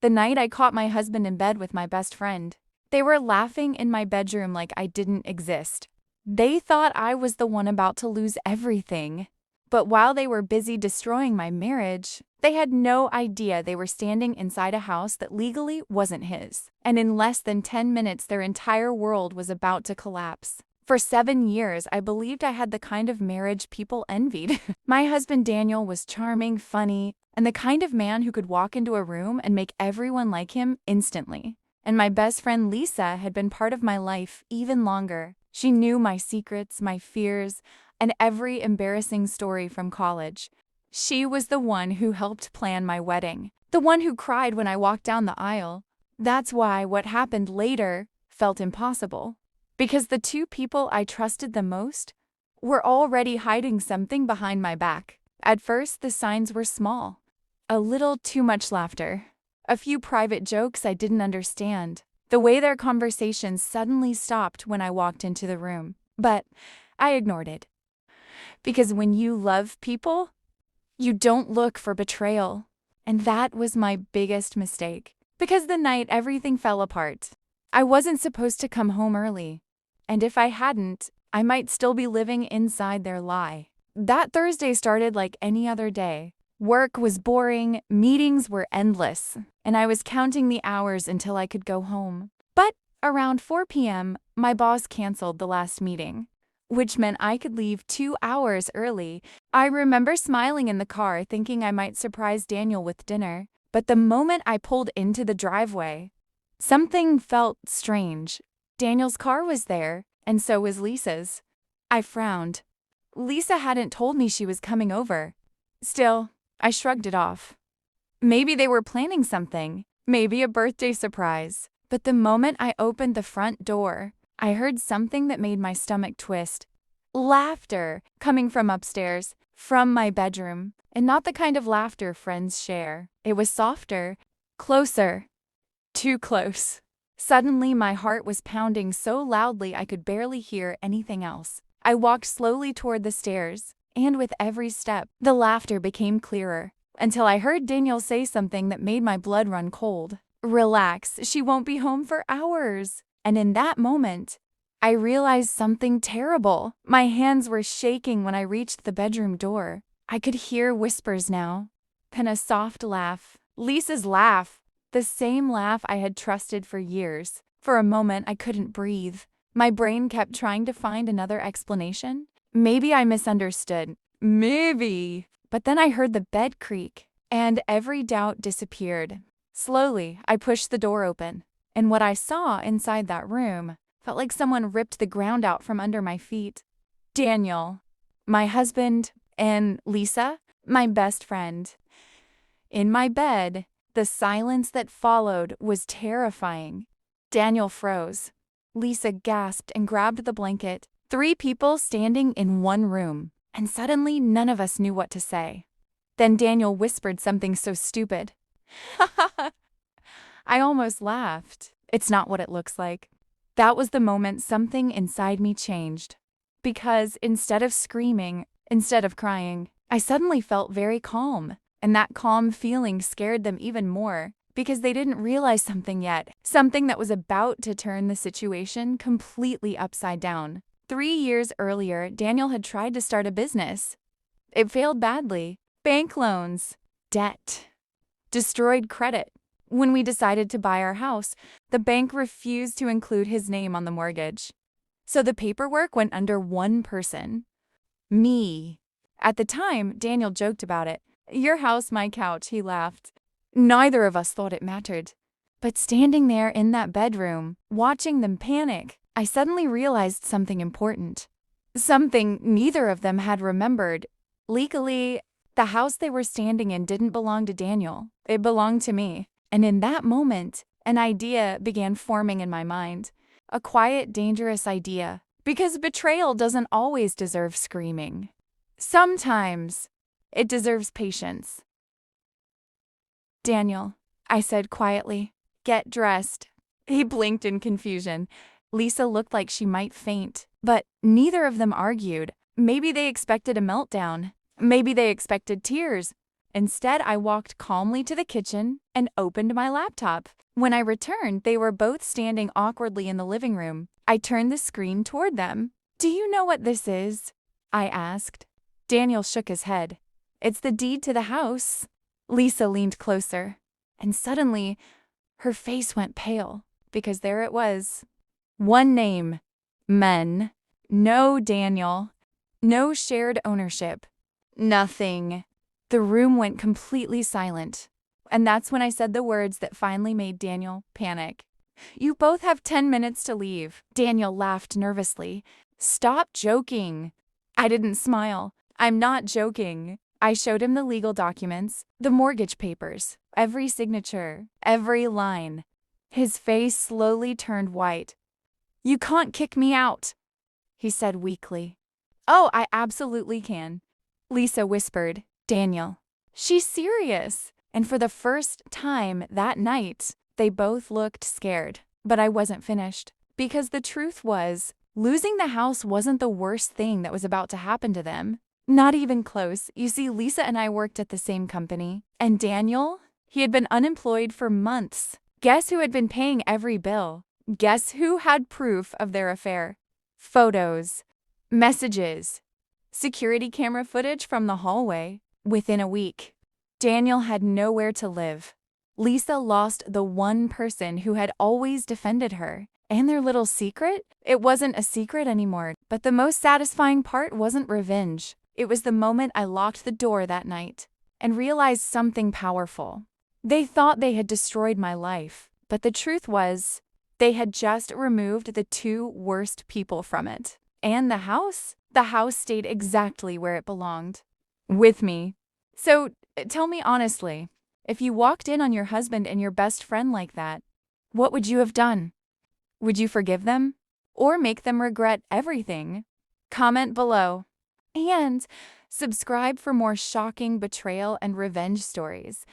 The night I caught my husband in bed with my best friend. They were laughing in my bedroom like I didn't exist. They thought I was the one about to lose everything. But while they were busy destroying my marriage, they had no idea they were standing inside a house that legally wasn't his. And in less than 10 minutes, their entire world was about to collapse. For 7 years, I believed I had the kind of marriage people envied. My husband Daniel was charming, funny, and the kind of man who could walk into a room and make everyone like him instantly. And my best friend Lisa had been part of my life even longer. She knew my secrets, my fears, and every embarrassing story from college. She was the one who helped plan my wedding, the one who cried when I walked down the aisle. That's why what happened later felt impossible. Because the two people I trusted the most were already hiding something behind my back. At first, the signs were small. A little too much laughter. A few private jokes I didn't understand. The way their conversations suddenly stopped when I walked into the room. But I ignored it. Because when you love people, you don't look for betrayal. And that was my biggest mistake. Because the night everything fell apart. I wasn't supposed to come home early. And if I hadn't, I might still be living inside their lie. That Thursday started like any other day. Work was boring, meetings were endless, and I was counting the hours until I could go home. But around 4 p.m., my boss canceled the last meeting, which meant I could leave 2 hours early. I remember smiling in the car thinking I might surprise Daniel with dinner. But the moment I pulled into the driveway, something felt strange. Daniel's car was there, and so was Lisa's. I frowned. Lisa hadn't told me she was coming over. Still, I shrugged it off. Maybe they were planning something, maybe a birthday surprise. But the moment I opened the front door, I heard something that made my stomach twist. Laughter coming from upstairs, from my bedroom, and not the kind of laughter friends share. It was softer, closer, too close. Suddenly, my heart was pounding so loudly I could barely hear anything else. I walked slowly toward the stairs, and with every step, the laughter became clearer, until I heard Daniel say something that made my blood run cold. Relax, she won't be home for hours. And in that moment, I realized something terrible. My hands were shaking when I reached the bedroom door. I could hear whispers now, then a soft laugh. Lisa's laugh. The same laugh I had trusted for years. For a moment, I couldn't breathe. My brain kept trying to find another explanation. Maybe I misunderstood. Maybe. But then I heard the bed creak, and every doubt disappeared. Slowly, I pushed the door open, and what I saw inside that room felt like someone ripped the ground out from under my feet. Daniel, my husband, and Lisa, my best friend. In my bed, the silence that followed was terrifying. Daniel froze. Lisa gasped and grabbed the blanket. 3 people standing in one room, and suddenly none of us knew what to say. Then Daniel whispered something so stupid. I almost laughed. It's not what it looks like. That was the moment something inside me changed. Because instead of screaming, instead of crying, I suddenly felt very calm. And that calm feeling scared them even more, because they didn't realize something yet, something that was about to turn the situation completely upside down. 3 years earlier, Daniel had tried to start a business. It failed badly. Bank loans, debt, destroyed credit. When we decided to buy our house, the bank refused to include his name on the mortgage. So the paperwork went under one person. Me. At the time, Daniel joked about it. Your house, my couch, he laughed. Neither of us thought it mattered. But standing there in that bedroom, watching them panic, I suddenly realized something important. Something neither of them had remembered. Legally, the house they were standing in didn't belong to Daniel. It belonged to me. And in that moment, an idea began forming in my mind. A quiet, dangerous idea. Because betrayal doesn't always deserve screaming. Sometimes it deserves patience. Daniel, I said quietly, get dressed. He blinked in confusion. Lisa looked like she might faint, but neither of them argued. Maybe they expected a meltdown. Maybe they expected tears. Instead, I walked calmly to the kitchen and opened my laptop. When I returned, they were both standing awkwardly in the living room. I turned the screen toward them. "Do you know what this is?" I asked. Daniel shook his head. "It's the deed to the house." Lisa leaned closer, and suddenly her face went pale because there it was. One name. Men. No Daniel. No shared ownership. Nothing. The room went completely silent. And that's when I said the words that finally made Daniel panic. "You both have 10 minutes to leave." Daniel laughed nervously. "Stop joking." I didn't smile. "I'm not joking." I showed him the legal documents, the mortgage papers, every signature, every line. His face slowly turned white. "You can't kick me out," he said weakly. "Oh, I absolutely can." Lisa whispered, "Daniel, she's serious." And for the first time that night, they both looked scared. But I wasn't finished. Because the truth was, losing the house wasn't the worst thing that was about to happen to them. Not even close. You see, Lisa and I worked at the same company. And Daniel? He had been unemployed for months. Guess who had been paying every bill? Guess who had proof of their affair? Photos. Messages. Security camera footage from the hallway. Within a week, Daniel had nowhere to live. Lisa lost the one person who had always defended her. And their little secret? It wasn't a secret anymore. But the most satisfying part wasn't revenge. It was the moment I locked the door that night and realized something powerful. They thought they had destroyed my life, but the truth was, they had just removed the two worst people from it. And the house stayed exactly where it belonged. With me. So, tell me honestly, if you walked in on your husband and your best friend like that, what would you have done? Would you forgive them? Or make them regret everything? Comment below. And subscribe for more shocking betrayal and revenge stories.